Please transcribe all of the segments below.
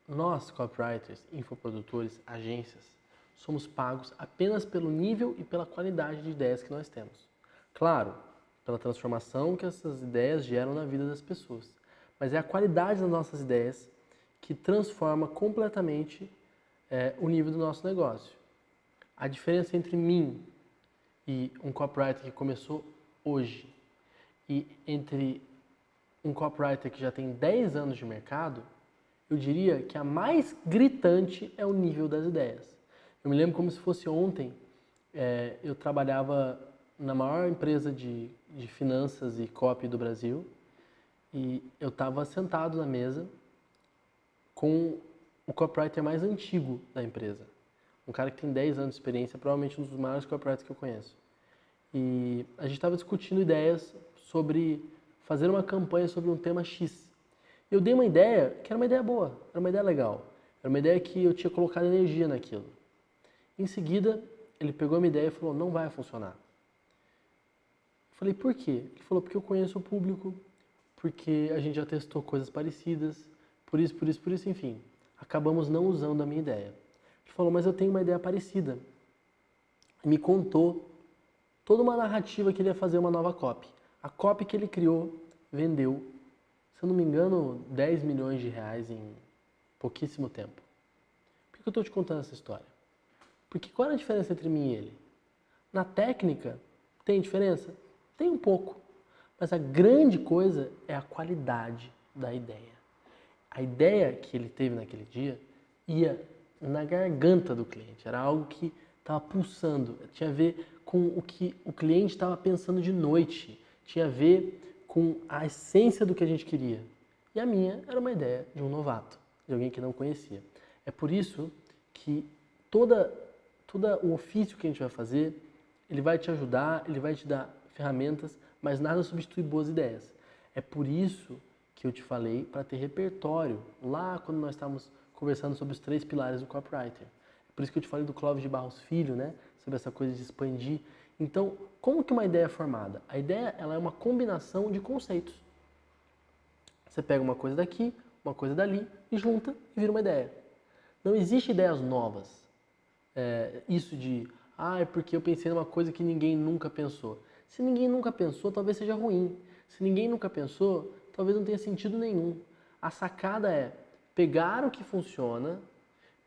Nós, copywriters, infoprodutores, agências, somos pagos apenas pelo nível e pela qualidade de ideias que nós temos. Claro, pela transformação que essas ideias geram na vida das pessoas. Mas é a qualidade das nossas ideias que transforma completamente o nível do nosso negócio. A diferença entre mim e um copywriter que começou hoje e entre um copywriter que já tem 10 anos de mercado, eu diria que a mais gritante é o nível das ideias. Eu me lembro como se fosse ontem, eu trabalhava na maior empresa de finanças e copy do Brasil e eu estava sentado na mesa com o copywriter mais antigo da empresa. Um cara que tem 10 anos de experiência, provavelmente um dos maiores copywriters que eu conheço. E a gente estava discutindo ideias sobre fazer uma campanha sobre um tema X. Eu dei uma ideia que era uma ideia boa, era uma ideia legal. Era uma ideia que eu tinha colocado energia naquilo. Em seguida, ele pegou a minha ideia e falou, não vai funcionar. Eu falei, por quê? Ele falou, porque eu conheço o público, porque a gente já testou coisas parecidas, por isso, enfim. Acabamos não usando a minha ideia. Ele falou, mas eu tenho uma ideia parecida. E me contou toda uma narrativa que ele ia fazer uma nova copy. A copy que ele criou, vendeu, se eu não me engano, 10 milhões de reais em pouquíssimo tempo. Por que eu estou te contando essa história? Porque qual é a diferença entre mim e ele? Na técnica, tem diferença? Tem um pouco. Mas a grande coisa é a qualidade da ideia. A ideia que ele teve naquele dia ia na garganta do cliente. Era algo que estava pulsando. Tinha a ver com o que o cliente estava pensando de noite. Tinha a ver com a essência do que a gente queria. E a minha era uma ideia de um novato, de alguém que não conhecia. É por isso que todo o ofício que a gente vai fazer, ele vai te ajudar, ele vai te dar ferramentas, mas nada substitui boas ideias. É por isso que eu te falei para ter repertório, lá quando nós estávamos conversando sobre os 3 pilares do copywriter. É por isso que eu te falei do Clóvis de Barros Filho, né? Sobre essa coisa de expandir. Então, como que uma ideia é formada? A ideia ela é uma combinação de conceitos. Você pega uma coisa daqui, uma coisa dali, e junta e vira uma ideia. Não existe ideias novas. Isso de, é porque eu pensei numa coisa que ninguém nunca pensou. Se ninguém nunca pensou, talvez seja ruim. Se ninguém nunca pensou, talvez não tenha sentido nenhum. A sacada é pegar o que funciona,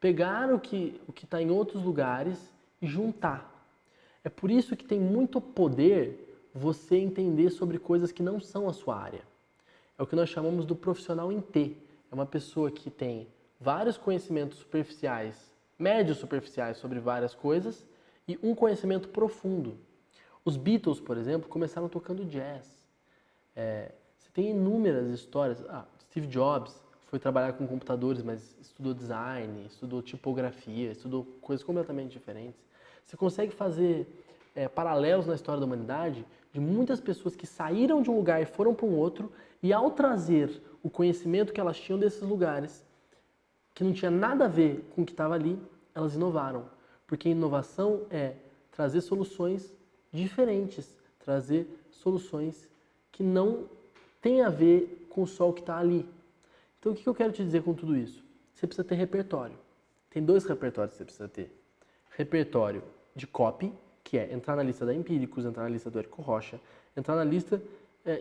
pegar o que está em outros lugares e juntar. É por isso que tem muito poder você entender sobre coisas que não são a sua área. É o que nós chamamos do profissional em T. É uma pessoa que tem vários conhecimentos superficiais, médios superficiais sobre várias coisas e um conhecimento profundo. Os Beatles, por exemplo, começaram tocando jazz. Você tem inúmeras histórias. Steve Jobs foi trabalhar com computadores, mas estudou design, estudou tipografia, estudou coisas completamente diferentes. Você consegue fazer paralelos na história da humanidade de muitas pessoas que saíram de um lugar e foram para um outro e ao trazer o conhecimento que elas tinham desses lugares, que não tinha nada a ver com o que estava ali, elas inovaram. Porque inovação é trazer soluções diferentes, trazer soluções que não têm a ver com só o que está ali. Então o que eu quero te dizer com tudo isso? Você precisa ter repertório. Tem 2 repertórios que você precisa ter. Repertório de copy, que é entrar na lista da Empíricos, entrar na lista do Érico Rocha, entrar na lista,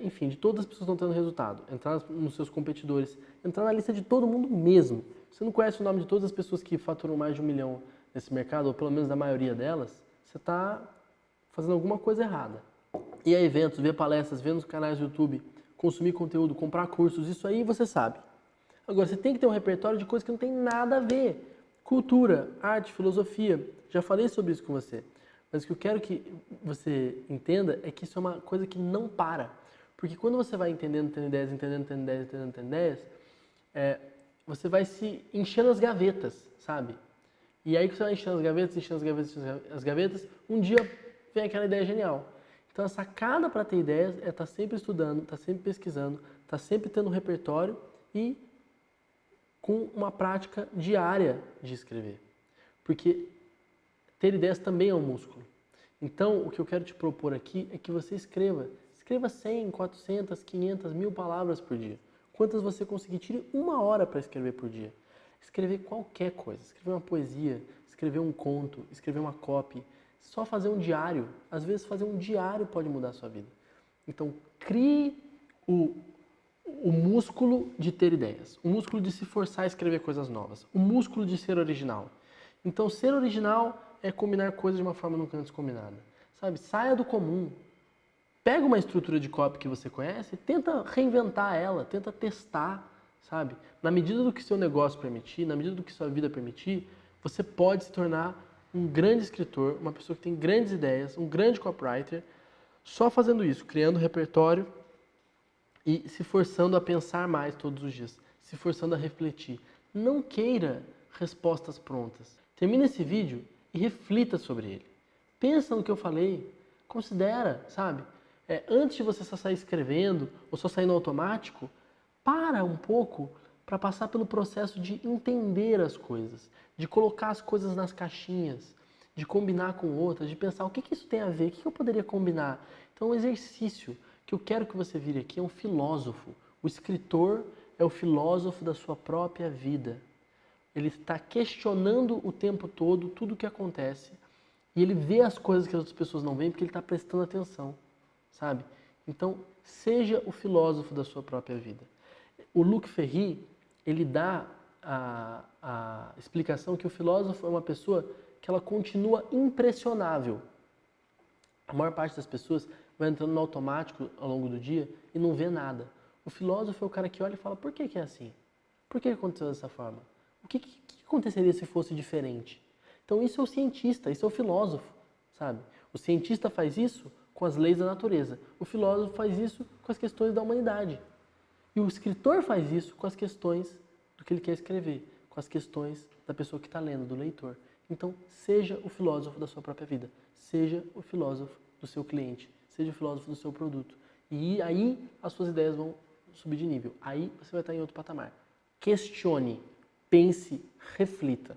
enfim, de todas as pessoas que estão tendo resultado, entrar nos seus competidores, entrar na lista de todo mundo mesmo. Você não conhece o nome de todas as pessoas que faturam mais de 1 milhão nesse mercado, ou pelo menos da maioria delas, você está fazendo alguma coisa errada. Ir a eventos, ver palestras, ver nos canais do YouTube, consumir conteúdo, comprar cursos, isso aí você sabe. Agora, você tem que ter um repertório de coisas que não tem nada a ver. Cultura, arte, filosofia. Já falei sobre isso com você. Mas o que eu quero que você entenda é que isso é uma coisa que não para. Porque quando você vai entendendo, tendo ideias, tendo ideias, você vai se enchendo as gavetas, sabe? E aí que você vai enchendo as gavetas, um dia vem aquela ideia genial. Então a sacada para ter ideias é estar sempre estudando, estar sempre pesquisando, estar sempre tendo um repertório e com uma prática diária de escrever. Porque ter ideias também é um músculo. Então, o que eu quero te propor aqui é que você escreva. Escreva 100, 400, 500, 1000 palavras por dia. Quantas você conseguir, tire 1 hora para escrever por dia. Escrever qualquer coisa, escrever uma poesia, escrever um conto, escrever uma copy, só fazer um diário. Às vezes fazer um diário pode mudar a sua vida. Então, crie o músculo de ter ideias, o músculo de se forçar a escrever coisas novas, o músculo de ser original. Então, ser original é combinar coisas de uma forma nunca antes combinada. Sabe? Saia do comum. Pega uma estrutura de copy que você conhece e tenta reinventar ela, tenta testar, sabe? Na medida do que seu negócio permitir, na medida do que sua vida permitir, você pode se tornar um grande escritor, uma pessoa que tem grandes ideias, um grande copywriter, só fazendo isso, criando repertório e se forçando a pensar mais todos os dias, se forçando a refletir. Não queira respostas prontas. Termine esse vídeo e reflita sobre ele. Pensa no que eu falei, considera, sabe? Antes de você só sair escrevendo ou só sair no automático, para um pouco para passar pelo processo de entender as coisas, de colocar as coisas nas caixinhas, de combinar com outras, de pensar o que isso tem a ver, o que eu poderia combinar. Então, o exercício que eu quero que você vire aqui é um filósofo. O escritor é o filósofo da sua própria vida. Ele está questionando o tempo todo tudo o que acontece e ele vê as coisas que as outras pessoas não veem porque ele está prestando atenção, sabe? Então, seja o filósofo da sua própria vida. O Luc Ferry, ele dá a explicação que o filósofo é uma pessoa que ela continua impressionável. A maior parte das pessoas vai entrando no automático ao longo do dia e não vê nada. O filósofo é o cara que olha e fala, por que é assim? Por que aconteceu dessa forma? O que aconteceria se fosse diferente? Então isso é o cientista, isso é o filósofo, sabe? O cientista faz isso com as leis da natureza. O filósofo faz isso com as questões da humanidade. E o escritor faz isso com as questões do que ele quer escrever, com as questões da pessoa que está lendo, do leitor. Então, seja o filósofo da sua própria vida. Seja o filósofo do seu cliente. Seja o filósofo do seu produto. E aí as suas ideias vão subir de nível. Aí você vai estar em outro patamar. Questione, pense, reflita.